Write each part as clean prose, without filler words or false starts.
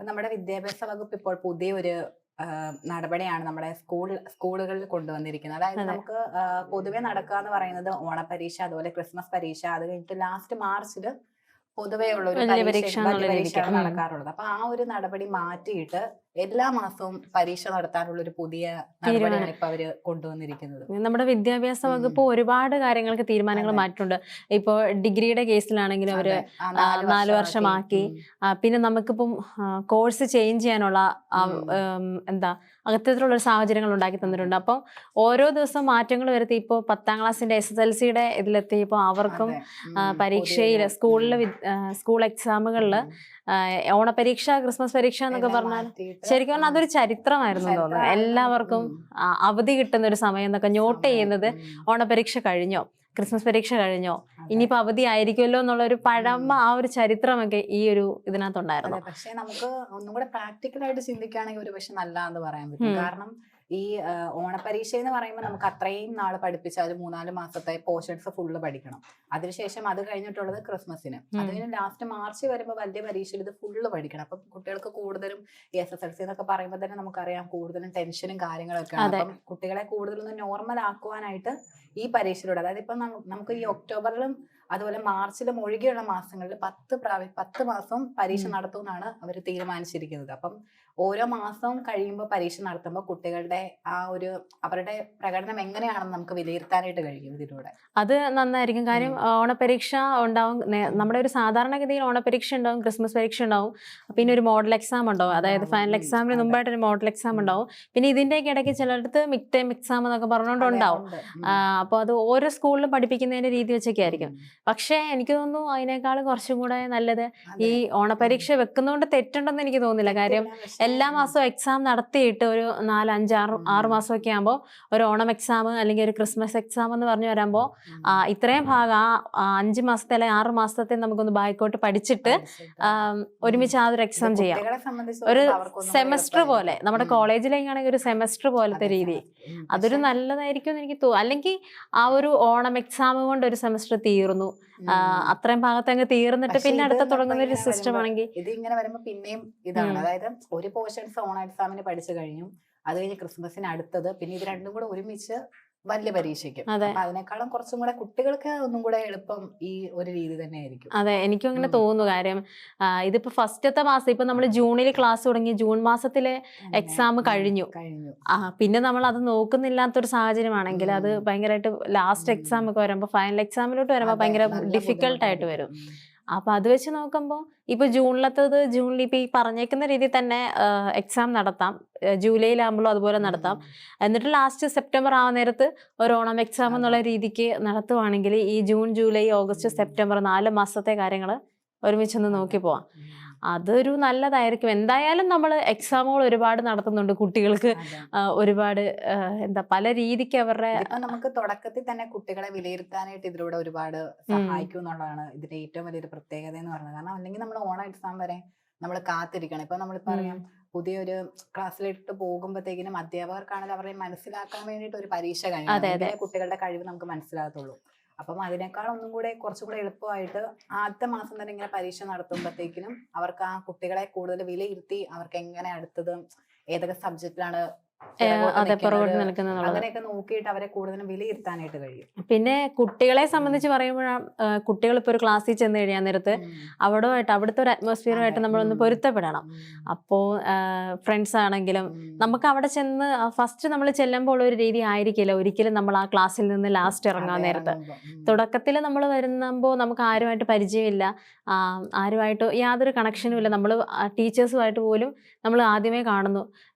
നമ്മുടെ വിദ്യാഭ്യാസ വകുപ്പ് ഇപ്പോൾ പുതിയൊരു നടപടിയാണ് നമ്മുടെ സ്കൂളുകളിൽ കൊണ്ടുവന്നിരിക്കുന്നത്. അതായത് അതെ. നമുക്ക് പൊതുവെ നടക്കുക എന്ന് പറയുന്നത് ഓണപ്പരീക്ഷ, അതുപോലെ ക്രിസ്മസ് പരീക്ഷ, അത് കഴിഞ്ഞിട്ട് ലാസ്റ്റ് മാർച്ചില് പൊതുവേ ഉള്ള ഒരു വലിയ പരീക്ഷ, പരീക്ഷ വലിയ എന്നുള്ള രീതിക്ക്. പരീക്ഷയാണ് നടക്കാറുള്ളത്. അപ്പൊ ആ ഒരു നടപടി മാറ്റിയിട്ട് എല്ലാ മാസവും പരീക്ഷ നടത്താനുള്ള ഒരു പുതിയ നടപടിയാണ് തീരുമാനം. ഇപ്പൊ അവര് കൊണ്ടുവന്നിരിക്കുന്നത്. നമ്മുടെ വിദ്യാഭ്യാസ ഉം. വകുപ്പ് ഒരുപാട് കാര്യങ്ങൾക്ക് തീരുമാനങ്ങൾ അതെ, മാറ്റിയിട്ടുണ്ട്. ഇപ്പോൾ ഡിഗ്രിയുടെ കേസിലാണെങ്കിലും അവര് അതെ. ആ 4 4 വർഷമാക്കി. വർഷമാക്കി. ഉം. പിന്നെ നമുക്കിപ്പം കോഴ്സ് ചേഞ്ച് ചെയ്യാനുള്ള ഉം. എന്താ അത്തരത്തിലുള്ളൊരു സാഹചര്യങ്ങൾ ഉണ്ടാക്കി അതെ, തന്നിട്ടുണ്ട്. അപ്പം ഓരോ ദിവസം മാറ്റങ്ങൾ വരുത്തി ഇപ്പോൾ 10ാം ക്ലാസ്സിന്റെ SSLCയുടെ ഇതിലെത്തിയപ്പോൾ അവർക്കും അതെ. ഉം. പരീക്ഷയിൽ പുതിയൊരു സ്കൂളിലെ സ്കൂൾ എക്സാമുകളിൽ ഉം. ഓണപരീക്ഷ, ക്രിസ്മസ് പരീക്ഷ എന്നൊക്കെ എല്ലാം പറഞ്ഞാൽ മാറ്റിയിട്ട് ശരിക്കും പറഞ്ഞാൽ അതൊരു ചരിത്രമായിരുന്നു എന്ന് തോന്നുന്നു. ചരിത്രമായിരുന്നു. എല്ലാവർക്കും അവധി കിട്ടുന്ന ഒരു സമയം എന്നൊക്കെ നോട്ട് സമയം. ചെയ്യുന്നത് ഓണപരീക്ഷ കഴിഞ്ഞോ, ക്രിസ്മസ് പരീക്ഷ കഴിഞ്ഞോ, അതെ. ഇനിയിപ്പോ അവധി ആയിരിക്കുമല്ലോ എന്നുള്ള ഒരു പഴമ, ഉം. ആ ഒരു ചരിത്രമൊക്കെ ഈ ഒരു ഇതിനകത്തുണ്ടായിരുന്നു. അതെ. പക്ഷെ നമുക്ക് ഒന്നും കൂടെ പ്രാക്ടിക്കൽ ആയിട്ട് ചിന്തിക്കുകയാണെങ്കിൽ ഒരുപക്ഷെ നല്ലതാന്ന് പറയാൻ പറ്റും. ഉം. കാരണം ഈ ഓണപ്പരീക്ഷ എന്ന് പറയുമ്പോൾ നമുക്ക് അത്രയും നാള് പഠിപ്പിച്ച ഒരു 3-4 മാസത്തെ പോർഷൻസ് ഫുള്ള് പഠിക്കണം. അതിനുശേഷം അത് കഴിഞ്ഞിട്ടുള്ളത് ക്രിസ്മസിന്. അത് കഴിഞ്ഞ് ലാസ്റ്റ് മാർച്ച് വരുമ്പോൾ വലിയ പരീക്ഷയിൽ ഇത് ഫുള്ള് പഠിക്കണം. അപ്പം കുട്ടികൾക്ക് കൂടുതലും ഈ SSLC എന്നൊക്കെ പറയുമ്പോൾ തന്നെ നമുക്കറിയാം കൂടുതലും ടെൻഷനും കാര്യങ്ങളൊക്കെയാണ്. അതെ. അപ്പം കുട്ടികളെ കൂടുതലൊന്ന് നോർമൽ ആക്കുവാനായിട്ട് ഈ പരീക്ഷയിലൂടെ, അതായത് ഇപ്പം നമുക്ക് ഈ ഒക്ടോബറിലും അതുപോലെ മാർച്ചിലും ഒഴികെയുള്ള മാസങ്ങളിൽ 10 മാസവും പരീക്ഷ നടത്തുമെന്നാണ് അവർ തീരുമാനിച്ചിരിക്കുന്നത്. അപ്പം ഓരോ മാസവും കഴിയുമ്പോൾ പരീക്ഷ നടത്തുമ്പോൾ കുട്ടികളുടെ ആ ഒരു അവരുടെ പ്രകടനം എങ്ങനെയാണെന്ന് നമുക്ക് വിലയിരുത്താനായിട്ട് കഴിയും ഇതിലൂടെ. അത് നന്നായിരിക്കും. കാര്യം ഉം. ഓണപരീക്ഷ ഉണ്ടാവും. നമ്മുടെ ഒരു സാധാരണഗതിയിൽ ഓണപരീക്ഷ ഉണ്ടാവും, ക്രിസ്മസ് പരീക്ഷ ഉണ്ടാവും, പിന്നെ ഒരു മോഡൽ എക്സാം ഉണ്ടാവും. അതായത് ഉണ്ടാവും. ഫൈനൽ എക്സാമിന് അതെ. മുമ്പായിട്ട് ഒരു മോഡൽ എക്സാം ഉം. ഉണ്ടാവും. പിന്നെ ഇതിന്റെയൊക്കെ ഇടയ്ക്ക് ചിലയിടത്ത് മിഡ് ടൈം എക്സാം എന്നൊക്കെ അതെ, പറഞ്ഞുകൊണ്ടുണ്ടാവും. ഉണ്ട്. അപ്പോൾ അത് ഓരോ സ്കൂളിലും പഠിപ്പിക്കുന്നതിന്റെ രീതി വെച്ചൊക്കെ ആയിരിക്കും. ഉം. പക്ഷേ എനിക്ക് തോന്നുന്നു അതിനേക്കാൾ കുറച്ചും കൂടെ നല്ലത് ഈ അതെ. ഓണപരീക്ഷ വെക്കുന്നതുകൊണ്ട് തെറ്റുണ്ടെന്ന് എനിക്ക് തോന്നുന്നില്ല. കാര്യം തെറ്റില്ല. പക്ഷെ എല്ലാ മാസവും എക്സാം നടത്തിയിട്ട് ഒരു 4, 5, 6 ഉം. മാസമൊക്കെ ആകുമ്പോൾ ഒരു ഓണം എക്സാം അല്ലെങ്കിൽ ഒരു ക്രിസ്മസ് എക്സാം എന്ന് പറഞ്ഞു വരുമ്പോൾ ഉം. ഇത്രയും ഭാഗം ആ 5 മാസത്തെ അല്ലെങ്കിൽ 6 മാസത്തെ നമുക്കൊന്ന് ബാക്കോട്ട് പഠിച്ചിട്ട് പഠിച്ചിട്ട് ഉം. ഒരുമിച്ച് ആ ഒരു ഇത് എക്സാം ചെയ്യാം. കുട്ടികളെ ഒരു സംബന്ധിച്ചിടത്തോളം അവർക്കൊന്നും കൂടെ സെമസ്റ്റർ പോലെ, എളുപ്പമായിരിക്കും. നമ്മുടെ ഉം. കോളേജിലേക്കാണെങ്കിൽ ഒരു സെമസ്റ്റർ പോലത്തെ അതെ, രീതി, സെമസ്റ്റർ. അതൊരു പക്ഷെ നല്ലതായിരിക്കും എന്ന് എനിക്ക് തോന്നുന്നു. അല്ലെങ്കിൽ ആ ഒരു ഓണം എക്സാം കൊണ്ട് ഒരു സെമസ്റ്റർ തീർന്നു, അത്രയും ഭാഗത്ത് അങ്ങ് തീർന്നിട്ട് പക്ഷെ പിന്നെ ഇത് അടുത്ത ഇപ്പൊ തുടങ്ങുന്ന ഒരു ഇങ്ങനെ സിസ്റ്റം വരുമ്പോ ആണെങ്കിൽ ഇതിങ്ങനെ വരുമ്പോ പിന്നെയും ഇതാണ്. അതായത് ഒരു പോർഷൻസ് ഓൺ എക്സാമിന് പഠിച്ചു കഴിഞ്ഞു, അത് കഴിഞ്ഞ് ക്രിസ്മസിന് അടുത്തത്, പിന്നെ ഇത് രണ്ടും കൂടെ ഒരുമിച്ച് വലിയ പരീക്ഷയ്ക്ക്. അതെ. അപ്പൊ അതിനേക്കാളും കുറച്ചും കൂടെ കുട്ടികൾക്ക് ഒന്നും കൂടെ എളുപ്പം ഈ ഒരു രീതി തന്നെ ആയിരിക്കും. അതെ, എനിക്കും അങ്ങനെ ഉം. തോന്നുന്നു. കാര്യം ഇതിപ്പോ ഫസ്റ്റത്തെ മാസം, ഇപ്പൊ നമ്മൾ ജൂണിൽ ക്ലാസ് തുടങ്ങി, ജൂൺ മാസത്തിലെ അങ്ങനെ എക്സാം കഴിഞ്ഞു. കഴിഞ്ഞു. പിന്നെ നമ്മൾ അത് നോക്കുന്നില്ലാത്തൊരു സാഹചര്യമാണെങ്കിൽ അത് ഉം. ഭയങ്കരമായിട്ട് ലാസ്റ്റ് എക്സാം ഉം. ഒക്കെ വരുമ്പോൾ, ഫൈനൽ എക്സാമിലോട്ട് വരുമ്പോൾ അതെ, ഭയങ്കര നല്ല ഡിഫിക്കൽട്ട് ആയിട്ട് ബുദ്ധിമുട്ടായിരിക്കും. വരും. അപ്പൊ അത് വെച്ച് നോക്കുമ്പോൾ ഇപ്പൊ ജൂണിൽ ഇപ്പൊ ഈ പറഞ്ഞേക്കുന്ന രീതിയിൽ തന്നെ എക്സാം നടത്താം. ജൂലൈയിലാകുമ്പോഴും അതുപോലെ നടത്താം. ഉം. എന്നിട്ട് ലാസ്റ്റ് സെപ്റ്റംബർ ആ നേരത്ത് ഒരു ഓണം എക്സാം അതെ. എന്നുള്ള രീതിക്ക് നടത്തുവാണെങ്കിൽ ഈ ജൂൺ, ജൂലൈ, ഓഗസ്റ്റ്, ഉം. സെപ്റ്റംബർ 4 മാസത്തെ കാര്യങ്ങൾ ഒരുമിച്ചൊന്ന് അതെ. നോക്കി പോവാം. ഉം. അതൊരു നല്ലതായിരിക്കും. എന്തായാലും നമ്മൾ എക്സാമുകൾ ഒരുപാട് നടത്തുന്നുണ്ട് കുട്ടികൾക്ക്. അതെ. ഒരുപാട് പല രീതിക്ക് അവരുടെ ഇതിപ്പോ നമുക്ക് തുടക്കത്തിൽ തന്നെ കുട്ടികളെ വിലയിരുത്താനായിട്ട് ഇതിലൂടെ ഒരുപാട് സഹായിക്കും എന്നുള്ളതാണ് ഇതിന്റെ ഏറ്റവും വലിയൊരു പ്രത്യേകത എന്ന് പറയുന്നത്. കാരണം അല്ലെങ്കിൽ നമ്മൾ ഓണം എക്സാം വരെ നമ്മൾ കാത്തിരിക്കണം. ഇപ്പൊ നമ്മളിപ്പോ അറിയാം, പുതിയൊരു ക്ലാസ്സിലിട്ട് പോകുമ്പോഴത്തേക്കിനും അധ്യാപകർക്കാണെങ്കിൽ അവരെ മനസ്സിലാക്കാൻ വേണ്ടിയിട്ട് ഒരു പരീക്ഷ കഴിയണം. അതെ, അതെ. എങ്കിലേ കുട്ടികളുടെ കഴിവ് നമുക്ക് മനസ്സിലാകത്തുള്ളൂ. അപ്പം അതിനേക്കാൾ ഒന്നും കൂടെ കുറച്ചും കൂടെ എളുപ്പമായിട്ട് ആദ്യത്തെ മാസം തന്നെ ഇങ്ങനെ പരീക്ഷ നടത്തുമ്പോഴത്തേക്കിനും അവർക്ക് ആ കുട്ടികളെ കൂടുതൽ വിലയിരുത്തി അവർക്ക് എങ്ങനെ അടുത്തത് ഏതൊക്കെ സബ്ജക്റ്റിലാണ് അതെ, പുറകോട്ട് നിൽക്കുന്നുള്ളത്. അങ്ങനെയൊക്കെ നോക്കിയിട്ട് അവരെ കൂടുതലും വിലയിരുത്താനായിട്ട് കഴിയും. പിന്നെ കുട്ടികളെ സംബന്ധിച്ച് പറയുമ്പോഴാണ്, കുട്ടികൾ ഇപ്പോൾ ഒരു ക്ലാസ്സിൽ ചെന്ന് കഴിയാൻ നേരത്ത് അവിടുത്തെ ഒരു അറ്റ്മോസ്ഫിയറുമായിട്ട് നമ്മളൊന്ന് പൊരുത്തപ്പെടണം. അപ്പോൾ ഫ്രണ്ട്സ് ആണെങ്കിലും നമുക്ക് അവിടെ ചെന്ന് ഫസ്റ്റ് നമ്മൾ ചെല്ലുമ്പോൾ ഉള്ള ഒരു രീതി ആയിരിക്കില്ല ഒരിക്കലും നമ്മൾ ആ ക്ലാസ്സിൽ നിന്ന് ലാസ്റ്റ് ഇറങ്ങാൻ നേരത്ത്. തുടക്കത്തിൽ നമ്മൾ വരുമ്പോൾ നമുക്ക് ആരുമായിട്ട് പരിചയമില്ല, ആരുമായിട്ട് യാതൊരു കണക്ഷനും ഇല്ല. നമ്മൾ ടീച്ചേഴ്സുമായിട്ട് പോലും നമ്മൾ ആദ്യമേ കാണുന്നു.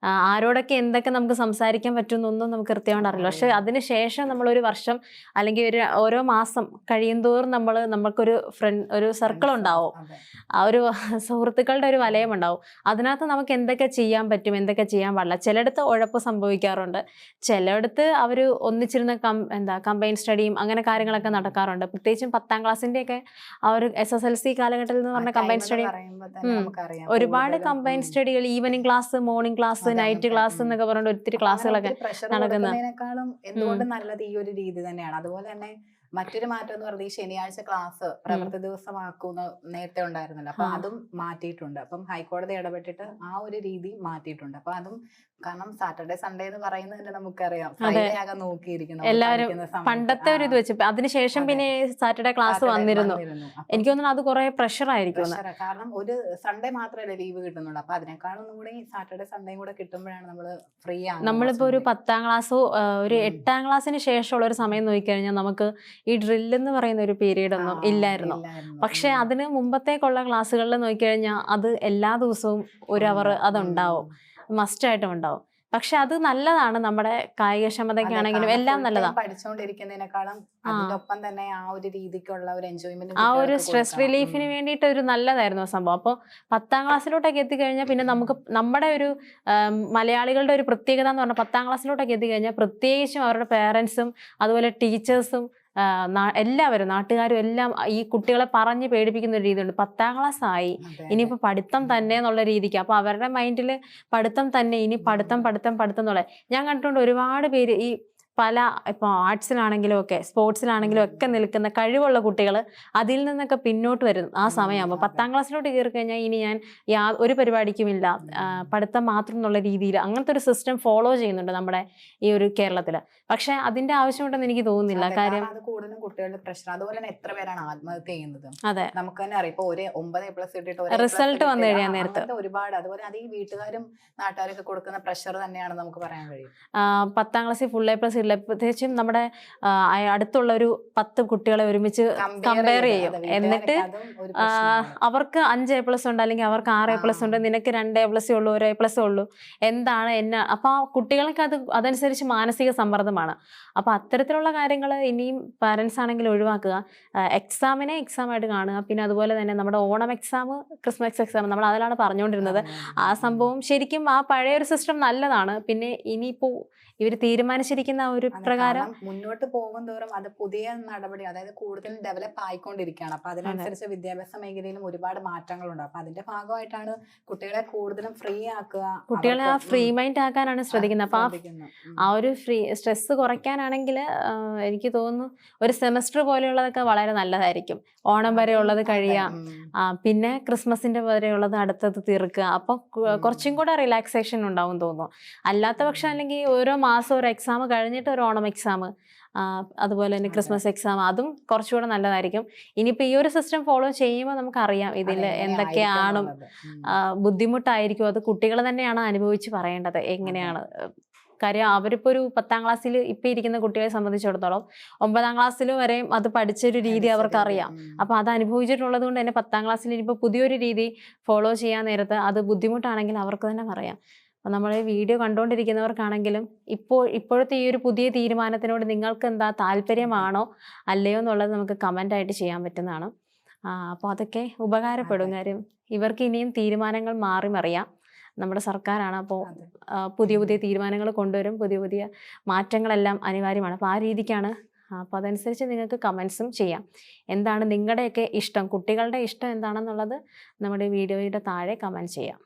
ആരോടൊക്കെ എന്തൊക്കെ നമുക്ക് സംസാരിക്കാൻ പറ്റുമെന്നൊന്നും നമുക്ക് കൃത്യമായിട്ട് അറിയില്ല. പക്ഷെ അതിനുശേഷം നമ്മളൊരു വർഷം അല്ലെങ്കിൽ ഓരോ മാസം കഴിയുന്തോറും നമുക്കൊരു ഒരു സർക്കിൾ ഉണ്ടാവും. ആ ഒരു സുഹൃത്തുക്കളുടെ ഒരു വലയം ഉണ്ടാവും. അതിനകത്ത് നമുക്ക് എന്തൊക്കെ ചെയ്യാൻ പറ്റും, എന്തൊക്കെ ചെയ്യാൻ പാടില്ല. ചിലയിടത്ത് ഉഴപ്പ് സംഭവിക്കാറുണ്ട്, ചിലയിടത്ത് അവർ ഒന്നിച്ചിരുന്ന കമ്പൈൻ സ്റ്റഡിയും അങ്ങനെ കാര്യങ്ങളൊക്കെ നടക്കാറുണ്ട്. പ്രത്യേകിച്ചും 10ാം ക്ലാസ്സിൻ്റെയൊക്കെ ആ ഒരു SSLC കാലഘട്ടത്തിൽ എന്ന് പറഞ്ഞ കമ്പൈൻ സ്റ്റഡി, ഒരുപാട് കമ്പൈൻ സ്റ്റഡികൾ, evening class, morning class, night class എന്നൊക്കെ പറഞ്ഞിട്ട് ഒത്തിരി ക്ലാസ്സുകളൊക്കെ നടക്കുന്നത്. എന്തുകൊണ്ടും നല്ലത് ഈ ഒരു രീതി തന്നെയാണ്. അതുപോലെ തന്നെ മറ്റൊരു മാറ്റം എന്ന് പറഞ്ഞാൽ ഈ ശനിയാഴ്ച ക്ലാസ് പ്രവൃത്തി ദിവസമാക്കുന്ന നേരത്തെ ഉണ്ടായിരുന്നല്ലോ, അപ്പൊ അതും മാറ്റിയിട്ടുണ്ട്. അപ്പം ഹൈക്കോടതി ഇടപെട്ടിട്ട് ആ ഒരു രീതി മാറ്റിയിട്ടുണ്ട്. അപ്പൊ അതും കാരണം സാറ്റർഡേ സൺഡേ എന്ന് പറയുന്നത് തന്നെ നമുക്കറിയാം ഫ്രൈഡേ ആകെ നോക്കിയിരിക്കും നമ്മൾ എല്ലാവരും പഠിക്കുന്ന സമയത്ത്. പണ്ടത്തെ ഒരു ഇത് വെച്ച് അതിനുശേഷം അതെ. പിന്നെ സാറ്റർഡേ ക്ലാസ് Saturday വന്നിരുന്നു. അപ്പം എനിക്ക് തോന്നുന്നു അത് കുറെ പ്രഷർ ആയിരിക്കും. pressure ആ. കാരണം ഒരു സൺഡേ മാത്രമല്ലേ ലീവ് കിട്ടുന്നുള്ളൂ. അപ്പൊ അതിനേക്കാളും കൂടി സാറ്റർഡേ സൺഡേയും കൂടെ കിട്ടുമ്പോഴാണ് നമ്മള് ഫ്രീ ആകുന്നത്. നമ്മളിപ്പോ ഒരു 10ാം ക്ലാസ്സോ ഒരു 8ാം ക്ലാസ്സിന് ശേഷമുള്ള ഒരു സമയം നോക്കിക്കഴിഞ്ഞാൽ നമുക്ക് ഈ ഡ്രില്ല് എന്ന് പറയുന്ന ഒരു പീരീഡ് ഒന്നും ഇല്ലായിരുന്നു. പക്ഷെ അതിന് മുമ്പത്തേക്കുള്ള ക്ലാസ്സുകളിൽ നോക്കിക്കഴിഞ്ഞാൽ അത് എല്ലാ ദിവസവും ഒരു അവർ അതുണ്ടാവും, മസ്റ്റായിട്ടും ഉണ്ടാവും. പക്ഷെ അത് നല്ലതാണ്, നമ്മുടെ കായികക്ഷമതയ്ക്കാണെങ്കിലും എല്ലാം നല്ലതാണ്. പഠിച്ചുകൊണ്ടിരിക്കുന്നതിനേക്കാളും അതിനൊപ്പം തന്നെ ആ ഒരു രീതിക്കുള്ള ഒരു എൻജോയ്മെന്റ്, ആ ഒരു സ്ട്രെസ് റിലീഫിന് വേണ്ടിയിട്ട് ഒരു നല്ലതായിരുന്നു ആ സംഭവം. അപ്പോൾ 10ാം ക്ലാസ്സിലോട്ടൊക്കെ എത്തിക്കഴിഞ്ഞാൽ പിന്നെ നമുക്ക് നമ്മുടെ ഒരു മലയാളികളുടെ ഒരു പ്രത്യേകത എന്ന് പറഞ്ഞാൽ 10ാം ക്ലാസ്സിലോട്ടൊക്കെ എത്തിക്കഴിഞ്ഞാൽ പ്രത്യേകിച്ചും അവരുടെ പേരൻസും അതുപോലെ ടീച്ചേഴ്സും എല്ലാവരും നാട്ടുകാരും എല്ലാം ഈ കുട്ടികളെ പറഞ്ഞ് പേടിപ്പിക്കുന്ന ഒരു രീതിയുണ്ട്. 10ാം ക്ലാസ് ആയി, ഇനിയിപ്പോൾ പഠിത്തം തന്നെ എന്നുള്ള രീതിക്ക്. അപ്പോൾ അവരുടെ മൈൻഡിൽ പഠിത്തം തന്നെ, ഇനി പഠിത്തം എന്നുള്ള ഞാൻ കണ്ടിട്ടുണ്ട് ഒരുപാട് പേര് ഈ പല ഇപ്പോൾ ആർട്സിലാണെങ്കിലും ഒക്കെ സ്പോർട്സിലാണെങ്കിലും ഒക്കെ നിൽക്കുന്ന കഴിവുള്ള കുട്ടികൾ അതിൽ നിന്നൊക്കെ പിന്നോട്ട് വരും ആ സമയമാകുമ്പോൾ. 10ാം ക്ലാസ്സിലോട്ട് കയറി കഴിഞ്ഞാൽ ഇനി ഞാൻ ഒരു പരിപാടിക്കുമില്ല, പഠിത്തം മാത്രം എന്നുള്ള രീതിയിൽ അങ്ങനത്തെ ഒരു സിസ്റ്റം ഫോളോ ചെയ്യുന്നുണ്ട് നമ്മുടെ ഈ ഒരു കേരളത്തിൽ. പക്ഷെ അതിന്റെ ആവശ്യമുണ്ടെന്ന് എനിക്ക് തോന്നുന്നില്ല. കാര്യം അത് കൂടുതലും കുട്ടികളുടെ പ്രശ്നം. അതുപോലെ തന്നെ എത്ര പേരാണ് ആത്മഹത്യ ചെയ്യുന്നത് അതെ, നമുക്ക് തന്നെ അറിയാം. ഇപ്പൊ ഒരു 9A+ കിട്ടിയിട്ട് റിസൾട്ട് വന്നു കഴിയാൻ നേരത്ത് ഒരുപാട്. അതുപോലെ അത് ഈ വീട്ടുകാരും നാട്ടുകാരൊക്കെ കൊടുക്കുന്ന പ്രഷർ തന്നെയാണ് നമുക്ക് പറയാൻ കഴിയും. 10ാം ക്ലാസ്സിൽ ഫുൾ A+ ഇല്ല, പ്രത്യേകിച്ചും നമ്മുടെ അടുത്തുള്ള ഒരു 10 കുട്ടികളെ ഒരുമിച്ച് കമ്പയർ ചെയ്യും. എന്നിട്ട് അവർക്ക് 5A+ ഉണ്ട്, അല്ലെങ്കിൽ അവർക്ക് 6A+ ഉണ്ട്, നിനക്ക് 2A+ ഉള്ളൂ, 1A+ ഉള്ളൂ, എന്താണ് അപ്പൊ ആ കുട്ടികൾക്ക് അതനുസരിച്ച് മാനസിക സമ്മർദ്ദമാണ്. അപ്പൊ അത്തരത്തിലുള്ള കാര്യങ്ങൾ ഇനിയും പാരന്റ്സ് ആണെങ്കിൽ ഒഴിവാക്കുക. എക്സാമിനെ എക്സാം ആയിട്ട് കാണുക. പിന്നെ അതുപോലെ തന്നെ നമ്മുടെ ഓണം എക്സാം, ക്രിസ്മസ് എക്സാം നമ്മൾ അതിലാണ് പറഞ്ഞുകൊണ്ടിരുന്നത്. ആ സംഭവം ശരിക്കും ആ പഴയ ഒരു സിസ്റ്റം നല്ലതാണ്. പിന്നെ ഇനിയിപ്പോ ഇവർ തീരുമാനിച്ചിരിക്കുന്ന ഒരു പ്രകാരം മുന്നോട്ട് പോകും തോറും അത് പുതിയ നടപടി, അതായത് കൂടുതൽ ഡെവലപ്പ് ആയിക്കൊണ്ടിരിക്കുകയാണ്. അപ്പൊ അതിനനുസരിച്ച് വിദ്യാഭ്യാസ മേഖലയിലും ഒരുപാട് മാറ്റങ്ങളുണ്ട്. അപ്പൊ അതിന്റെ ഭാഗമായിട്ടാണ് കുട്ടികളെ കൂടുതലും ഫ്രീ ആക്കുക, കുട്ടികളെ ആ ഫ്രീ മൈൻഡ് ആക്കാനാണ് ശ്രദ്ധിക്കുന്നത്. അപ്പൊ ആ ഒരു സ്ട്രെസ് കുറയ്ക്കാനാണെങ്കിൽ എനിക്ക് തോന്നുന്നു ഒരു സെമസ്റ്റർ പോലെയുള്ളതൊക്കെ വളരെ നല്ലതായിരിക്കും. ഓണം വരെ ഉള്ളത് കഴിയാം, പിന്നെ ക്രിസ്മസിന്റെ വരെയുള്ളത് അടുത്തത് തീർക്കുക. അപ്പൊ കുറച്ചും കൂടെ റിലാക്സേഷൻ ഉണ്ടാവും തോന്നുന്നു. അല്ലാത്ത പക്ഷം അല്ലെങ്കിൽ ഓരോ മാസം ഒരു എക്സാം കഴിഞ്ഞിട്ട് ഒരു ഓണം എക്സാം, അതുപോലെ തന്നെ ക്രിസ്മസ് എക്സാം, അതും കുറച്ചുകൂടെ നല്ലതായിരിക്കും. ഇനിയിപ്പോൾ ഈ ഒരു സിസ്റ്റം ഫോളോ ചെയ്യുമ്പോൾ നമുക്കറിയാം ഇതിൽ എന്തൊക്കെയാണ് ബുദ്ധിമുട്ടായിരിക്കും. അത് കുട്ടികൾ തന്നെയാണ് അനുഭവിച്ച് പറയേണ്ടത് എങ്ങനെയാണ്. കാര്യം അവരിപ്പോൾ ഒരു 10ാം ക്ലാസ്സിൽ ഇപ്പം ഇരിക്കുന്ന കുട്ടികളെ സംബന്ധിച്ചിടത്തോളം 9ാം ക്ലാസ്സിൽ വരെയും അത് പഠിച്ചൊരു രീതി അവർക്കറിയാം. അപ്പോൾ അത് അനുഭവിച്ചിട്ടുള്ളത് കൊണ്ട് തന്നെ 10ാം ക്ലാസ്സിൽ ഇനിയിപ്പോൾ പുതിയൊരു രീതി ഫോളോ ചെയ്യാൻ നേരത്ത് അത് ബുദ്ധിമുട്ടാണെങ്കിൽ അവർക്ക് തന്നെ പറയാം. അപ്പോൾ നമ്മൾ ഈ വീഡിയോ കണ്ടുകൊണ്ടിരിക്കുന്നവർക്കാണെങ്കിലും ഇപ്പോഴത്തെ ഈ ഒരു പുതിയ തീരുമാനത്തിനോട് നിങ്ങൾക്ക് എന്താ താല്പര്യമാണോ അല്ലയോ എന്നുള്ളത് നമുക്ക് കമൻ്റായിട്ട് ചെയ്യാൻ പറ്റുന്നതാണ്. അപ്പോൾ അതൊക്കെ ഉപകാരപ്പെടും. കാര്യം ഇവർക്ക് ഇനിയും തീരുമാനങ്ങൾ മാറി മറിയാം. നമ്മുടെ സർക്കാരാണ്, അപ്പോൾ പുതിയ തീരുമാനങ്ങൾ കൊണ്ടുവരും, പുതിയ മാറ്റങ്ങളെല്ലാം അനിവാര്യമാണ്. അപ്പോൾ ആ രീതിക്കാണ്. അപ്പോൾ അതനുസരിച്ച് നിങ്ങൾക്ക് കമൻസും ചെയ്യാം. എന്താണ് നിങ്ങളുടെയൊക്കെ ഇഷ്ടം, കുട്ടികളുടെ ഇഷ്ടം എന്താണെന്നുള്ളത് നമ്മുടെ വീഡിയോയുടെ താഴെ കമൻറ്റ് ചെയ്യാം.